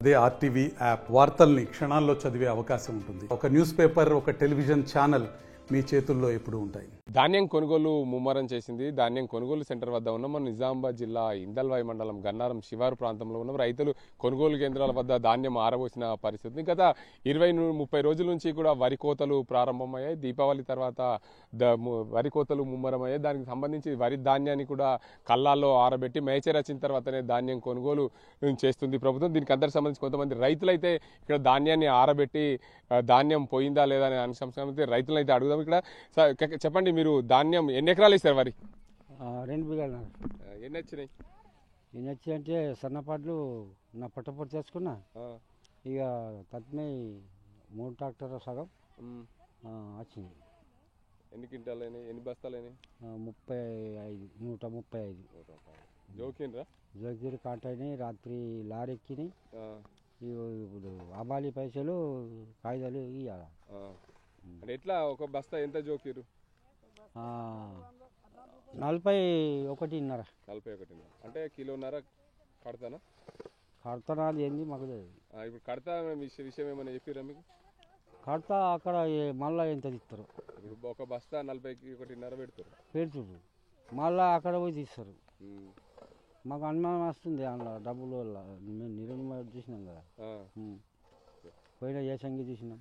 అదే RTV app వార్తల్ని క్షణాల్లో చదివే అవకాశం ఉంటుంది. ఒక న్యూస్ పేపర్, ఒక టెలివిజన్ ఛానల్ మీ చేతుల్లో ఎప్పుడూ ఉంటాయి. ధాన్యం కొనుగోలు ముమ్మరం చేసింది. ధాన్యం కొనుగోలు సెంటర్ వద్ద ఉన్న మన నిజామాబాద్ జిల్లా ఇందల్వాయి మండలం గన్నారం శివారు ప్రాంతంలో ఉన్న రైతులు కొనుగోలు కేంద్రాల వద్ద ధాన్యం ఆరబోసిన పరిస్థితి. గత 20-30 రోజుల నుంచి కూడా వరి కోతలు ప్రారంభమయ్యాయి. దీపావళి తర్వాత వరి కోతలు ముమ్మరమయ్యాయి. దానికి సంబంధించి వరి ధాన్యాన్ని కూడా కళ్ళాల్లో ఆరబెట్టి మేచర్ వచ్చిన తర్వాతనే ధాన్యం కొనుగోలు చేస్తుంది ప్రభుత్వం. దీనికి అందరికి సంబంధించి కొంతమంది రైతులైతే ఇక్కడ ధాన్యాన్ని ఆరబెట్టి ధాన్యం పోయిందా లేదా అనే అంశం రైతులైతే అడుగుదాం. ఇక్కడ చెప్పండి, మీరు ధాన్యం ఎన్ని ఎకరాలు ఇస్తారు? వరి 2 బిగాలు. ఎన్ని వచ్చినాయి? ఎన్ని వచ్చాయి అంటే సన్నపాట్లు నా పట్టపట్టు చేసుకున్నా. ఇక తగ్గినాయి 3 ట్రాక్టర్ సగం వచ్చింది. ఎన్ని క్వింటాలు అయినాయి? ఎన్ని బస్తాలు అయినాయి? 135. జోకిండ్రా? జోకిరి కాట అయినాయి. రాత్రి లారీ ఎక్కినాయి. ఇప్పుడు అబాలి పైసలు కాగితాలు ఇవ్వాలి. అంటే ఎట్లా ఒక బస్తా ఎంత జోకిరు? 41.5. 41 అంటే కిలోన్నర కడతానా? కడతానా అది ఏంది మాకు తెలియదు. ఇప్పుడు కడతా విషయం ఏమైనా చెప్పిరా మీకు? కడతా అక్కడ మళ్ళీ ఎంత తీస్తారు? ఇప్పుడు ఒక బస్తా 41.5 పెడుతున్నారు. మళ్ళీ అక్కడ పోయి తీస్తారు. మాకు అనుమానం వస్తుంది అందులో డబ్బులు వల్ల. మేము నిర్ణయం చూసినాం కదా, పోయిన ఏసంగి చూసినాం.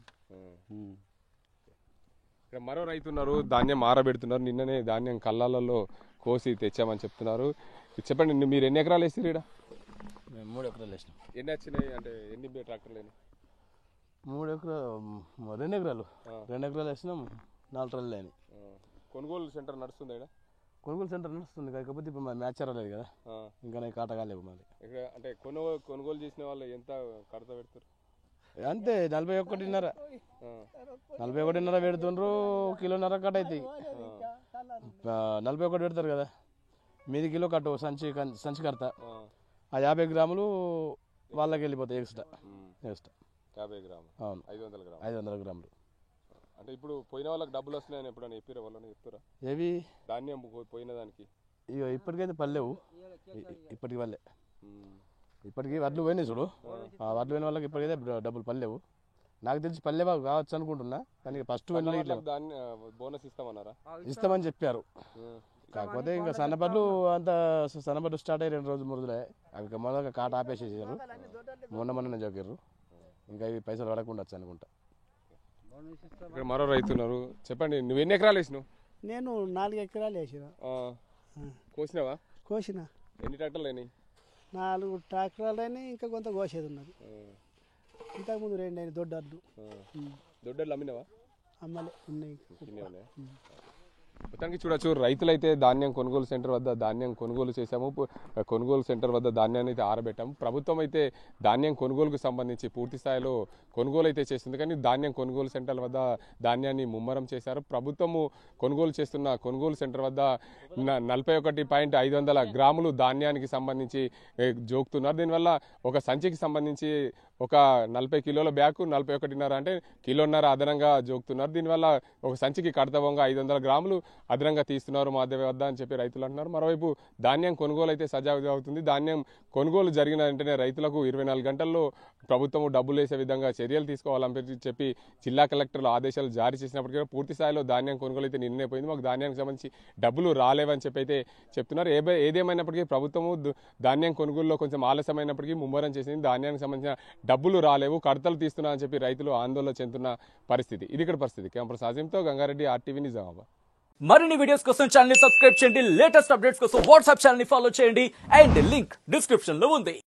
ఇక్కడ మరో రైతు ఉన్నారు, ధాన్యం ఆరబెడుతున్నారు. నిన్ననే ధాన్యం కళ్ళాలలో కోసి తెచ్చామని చెప్తున్నారు. చెప్పండి, మీరు ఎన్ని ఎకరాలు వేసారు ఇక్కడ? మేము 3 ఎకరాలు వేసినాం. ఎన్ని వచ్చినాయి? అంటే ఎన్ని ట్రాక్టర్లు అయినాయి? 2 ఎకరాలు వేసినాం. 4 ట్రల్లు అయినాయి. కొనుగోలు సెంటర్ నడుస్తుంది ఇక్కడ? కొనుగోలు సెంటర్ నడుస్తుంది, కాకపోతే ఇప్పుడు మా మ్యాచ్ రాలేదు కదా, ఇంకా నాకు కాటగాలేవు మరి. ఇక్కడ అంటే కొనుగోలు చేసిన వాళ్ళు ఎంత కడత పెడతారు? అంతే 41.5. 41.5 పెడుతుండ్రు. కిలోన్నర కట్ అవుతాయి. 41 పెడతారు కదా, మీది కిలో కట్టు సంచి కడతా. ఆ 50 గ్రాములు వాళ్ళకి వెళ్ళిపోతాయి ఎక్స్ట్రా. 50 గ్రాములు? అవును, 500 గ్రాములు. అంటే ఇప్పుడు పోయిన వాళ్ళకి డబ్బులు వస్తున్నాయని ఎప్పుడైనా చెప్పారా? వాళ్ళని చెప్తారా? ఏవి ధాన్యం పోయిన దానికి? ఇక ఇప్పటికైతే పల్లెవు. ఇప్పటికి వాళ్ళే ఇప్పటికి వడ్లు పోయినాయి చూడు. ఆ వడ్లు పోయిన వాళ్ళకి ఇప్పటికైతే డబ్బులు పల్లెవు. నాకు తెలిసి పల్లె కావచ్చు అనుకుంటున్నా. కానీ ఫస్ట్ బోనస్ ఇస్తామన్నారా? ఇస్తామని చెప్పారు. కాకపోతే ఇంకా సన్నబడ్లు స్టార్ట్ అయ్యి 2 రోజులు 3 రోజులే. అవి మొదలుగా కాట ఆపేసేసారు. మొన్న జోకారు. ఇంకా ఇవి పైసలు పడకుండా వచ్చు అనుకుంటా. ఇక్కడ మరో రైతు ఉన్నారు. చెప్పండి, నువ్వు ఎన్ని ఎకరాలు వేసినావు? నేను 4 ఎకరాలు వేసిన. కోసినావా? కోసిన. ఎన్ని ట్రాక్టర్లు అయినాయి? 4 ట్రాక్టర్లు అయినాయి. ఇంకా కొంత కోసేది ఉన్నది. ఇంతకుముందు 2 అయినాయి దొడ్డర్లు. దొడ్డర్లు అమ్మినావా? అమ్మలే ఉన్నాయి. మొత్తానికి చూడొచ్చు, రైతులైతే ధాన్యం కొనుగోలు సెంటర్ వద్ద ధాన్యం కొనుగోలు చేశాము. కొనుగోలు సెంటర్ వద్ద ధాన్యాన్ని అయితే ఆరబెట్టాము. ప్రభుత్వం అయితే ధాన్యం కొనుగోలుకు సంబంధించి పూర్తి స్థాయిలో కొనుగోలు అయితే చేస్తుంది. కానీ ధాన్యం కొనుగోలు సెంటర్ల వద్ద ధాన్యాన్ని ముమ్మరం చేశారు. ప్రభుత్వము కొనుగోలు చేస్తున్న కొనుగోలు సెంటర్ వద్ద 41.500 గ్రాములు ధాన్యానికి సంబంధించి జోకుతున్నారు. దీనివల్ల ఒక సంచికి సంబంధించి ఒక 40 కిలోల బ్యాగ్ 41.5 అంటే కిలోన్నర అదనంగా జోకుతున్నారు. దీనివల్ల ఒక సంచికి కడతవంగా 500 గ్రాములు అదనంగా తీస్తున్నారు మా వద్ద అని చెప్పి రైతులు అంటున్నారు. మరోవైపు ధాన్యం కొనుగోలు అయితే సజావుగా అవుతుంది. ధాన్యం కొనుగోలు జరిగిన వెంటనే రైతులకు 24 గంటల్లో ప్రభుత్వం డబ్బులు వేసే విధంగా చర్యలు తీసుకోవాలని చెప్పి జిల్లా కలెక్టర్లు ఆదేశాలు జారీ చేసినప్పటికీ పూర్తి స్థాయిలో ధాన్యం కొనుగోలు అయితే నిన్నైపోయింది. మాకు ధాన్యానికి సంబంధించి డబ్బులు రాలేవని చెప్పి అయితే చెప్తున్నారు. ఏదేమైనప్పటికీ ప్రభుత్వము ధాన్యం కొనుగోలులో కొంచెం ఆలస్యమైనప్పటికీ ముమ్మరం చేసింది. ధాన్యానికి సంబంధించిన డబ్బులు రాలేవు, కడతలు తీస్తున్నా అని చెప్పి రైతులు ఆందోళన చెందుతున్న పరిస్థితి. ఇది ఇక్కడ పరిస్థితి. కెమెరా సాజింతో గంగారెడ్డి, ఆర్టీవీ నిజామాబాద్. మరిన్ని వీడియోస్ కోసం ఛానల్ ని సబ్స్క్రైబ్ చేయండి. లేటెస్ట్ అప్డేట్స్ కోసం వాట్సాప్ ఛానల్ ని ఫాలో చేయండి. అండ్ లింక్ డిస్క్రిప్షన్ లో ఉంది.